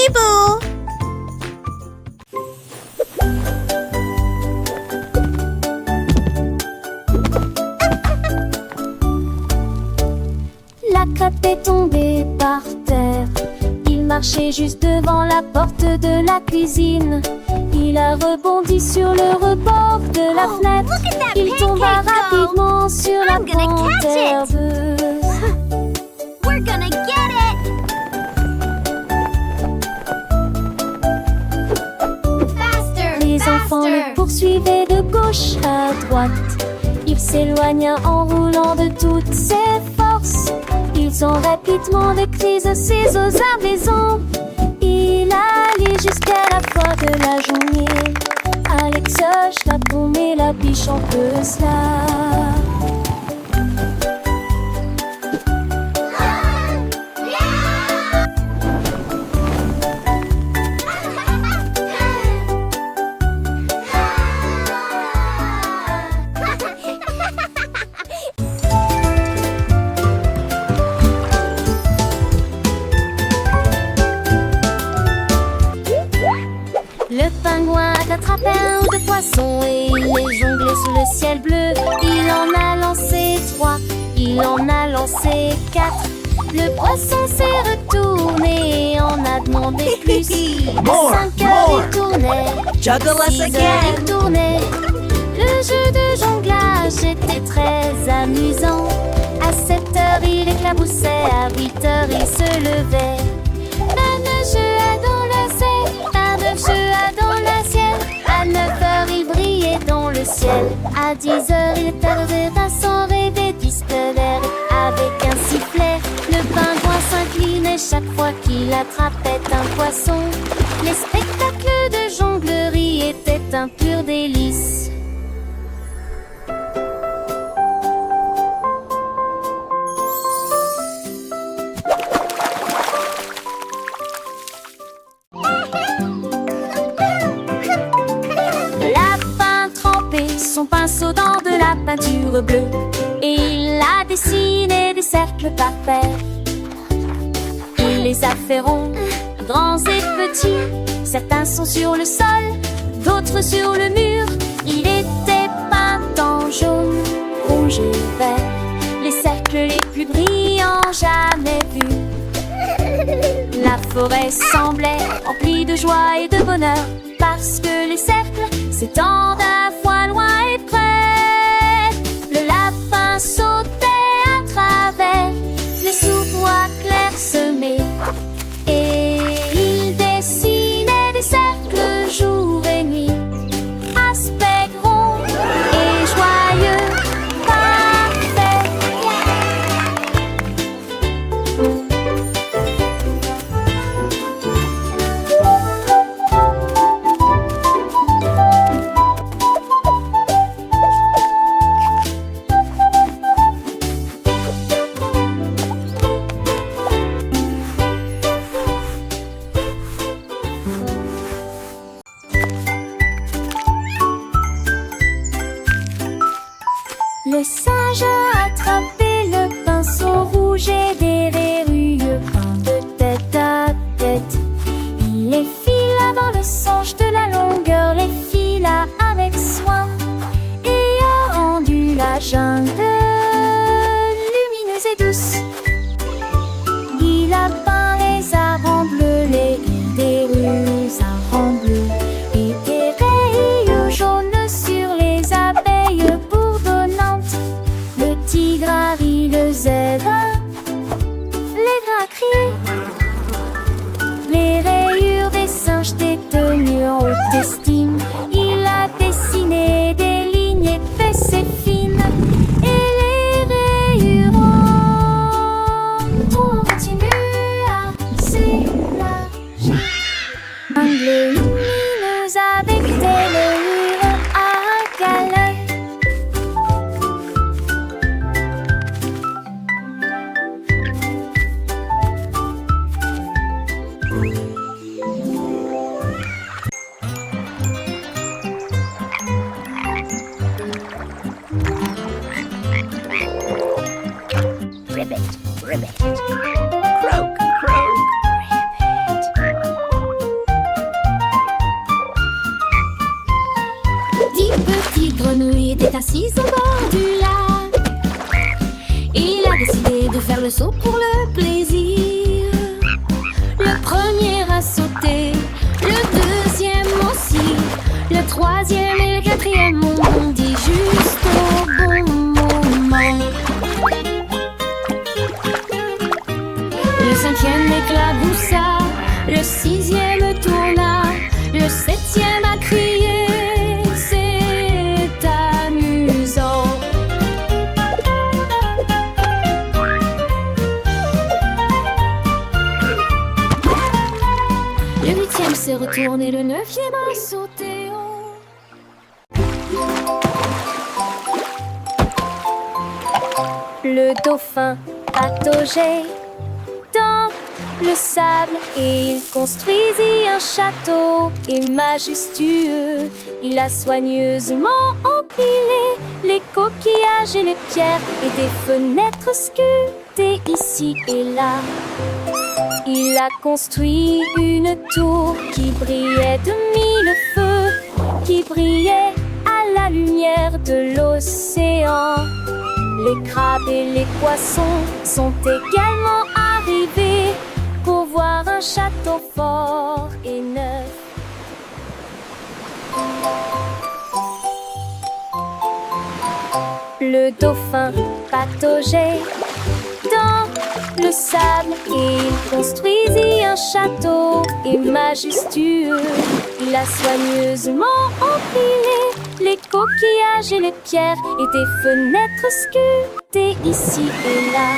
Peekaboo! La crêpe est tombée par terre. Il marchait juste devant la porte de la cuisine. Il a rebondi sur le rebord de la fenêtre. look at that Il tomba pancake go. rapidement sur la I'm gonna pente catch it. herbeuse. We're gonna get it! Faster! Les enfants le poursuivaient de gauche à droite. Il s'éloigna en roulant de toutes ses forces. Ils ont rapidement décrit ses aux arblaisons. Il allait jusqu'à la fin de la journée. Alex la paumée, la biche en chanteuse là. Le pingouin a attrapé un ou deux poissons et il les jonglait sous le ciel bleu. Il en a lancé 3, il en a lancé 4. Le poisson s'est retourné et en a demandé plus. À 5 heures il tournait, Juggle us 6 heures again. il tournait. Le jeu de jonglage était très amusant. À 7 heures il éclaboussait, à 8 heures il se levait. Un jeu à dans le ciel. À 9 heures il brillait dans le ciel. À 10 heures il tardait à son rêve disparaît. Avec un sifflet, le pingouin s'inclinait chaque fois qu'il attrapait un poisson. Les spectacles de jonglerie étaient un pur délice. Son pinceau dans de la peinture bleue et il a dessiné des cercles parfaits. Il les a fait ronds, grands et petits. Certains sont sur le sol, d'autres sur le mur. Il était peint en jaune, rouge et vert, les cercles les plus brillants jamais vus. La forêt semblait emplie de joie et de bonheur parce que les cercles s'étendent à la fois loin et près. Le lapin sautait à travers les sous-bois clairsemés et il dessinait des cercles jour et nuit. Aspect rond et joyeux, parfait. Le singe a attrapé le pinceau rouge et des verrues peint de tête à tête. Il les fila dans le sens de la longueur, les fila avec soin et a rendu la jungle lumineuse et douce. Il a peint les arbres en bleu, les îles des rues en bleu et des rayures jaunes sur les abeilles bourdonnantes. Le tigre a ri, le zèbre, l'aigle a crié. Les rayures des singes détenues en haute estime. Il a dessiné des lignes épaisses et fines et les rayures ont continué à s'élargir. Jungle lumineuse avec des rayures à galère. Ribbit, ribbit. Croak, croak. Ribbit. est assis au bord du lac. Il a décidé de faire le saut pour le plaisir. Le premier a sauté, le deuxième aussi. Le troisième et le quatrième ont bondi juste au bon moment. Le cinquième éclaboussa, le sixième tourna, le septième a crié. C'est amusant. Le huitième s'est retourné, le neuvième a sauté haut. Le dauphin pataugeait dans le sable et il construisit un château et majestueux. Il a soigneusement empilé les coquillages et les pierres et des fenêtres sculptées ici et là. Il a construit une tour qui brillait de mille feux, qui brillait à la lumière de l'océan. Les crabes et les poissons sont également arrivés pour voir un château fort et neuf. Le dauphin pataugeait dans le sable et il construisit un château et majestueux. Il a soigneusement empilé les coquillages et les pierres et des fenêtres sculptées ici et là.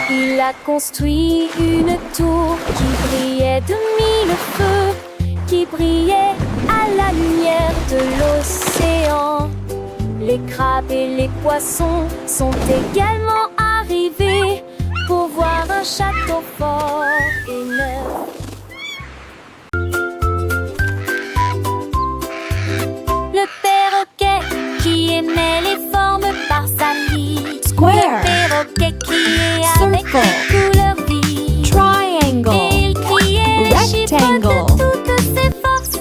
Il a construit une tour qui brillait de mille feux, qui brillait à la lumière de l'océan. Les crabes et les poissons sont également arrivés pour voir un château fort et neuf. Le perroquet qui aimait les formes par salive. Square. Le perroquet criait avec Circle. une couleur vive. Triangle. Et il criait les chiffres Rectangle. de toutes ses forces.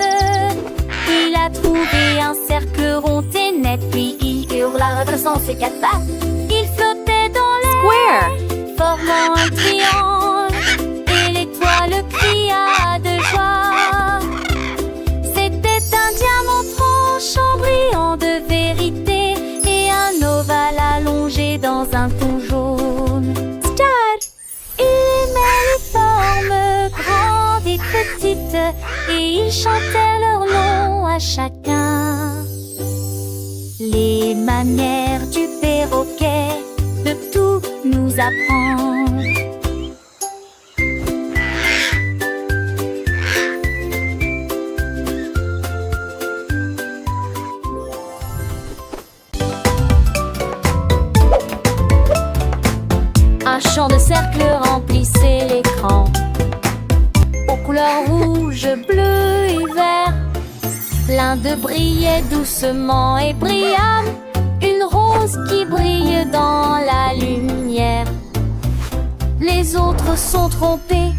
Il a trouvé un cercle rond et net, puis il hurla redressant ses quatre pattes. Il flottait dans l'air, Square. formant un triangle, et l'étoile cria de joie. C'était un diamant tranchant, brillant de vérité, et un ovale allongé dans un ton jaune. Stud! Il aimait les formes grandes et petites, et il chantait leur nom à chacun. Les manières du perroquet de tout nous apprend. Un champ de cercles remplissait l'écran, aux couleurs rouge, bleu et vert. L'un d'eux brillait doucement et brillamment, une rose qui brille dans la lumière. Les autres sont trompés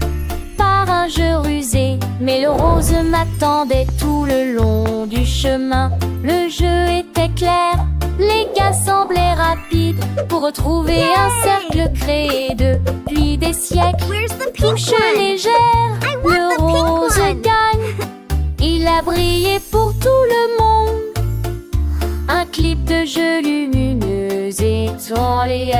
par un jeu rusé, mais le rose m'attendait tout le long du chemin. Le jeu était clair, les gars semblaient rapides pour retrouver un cercle créé depuis des siècles. Where's the pink Touche one? légère, I want le the pink rose one. gagne. Il a brillé pour tout le monde. Un clip de jeu lumineux étoilé.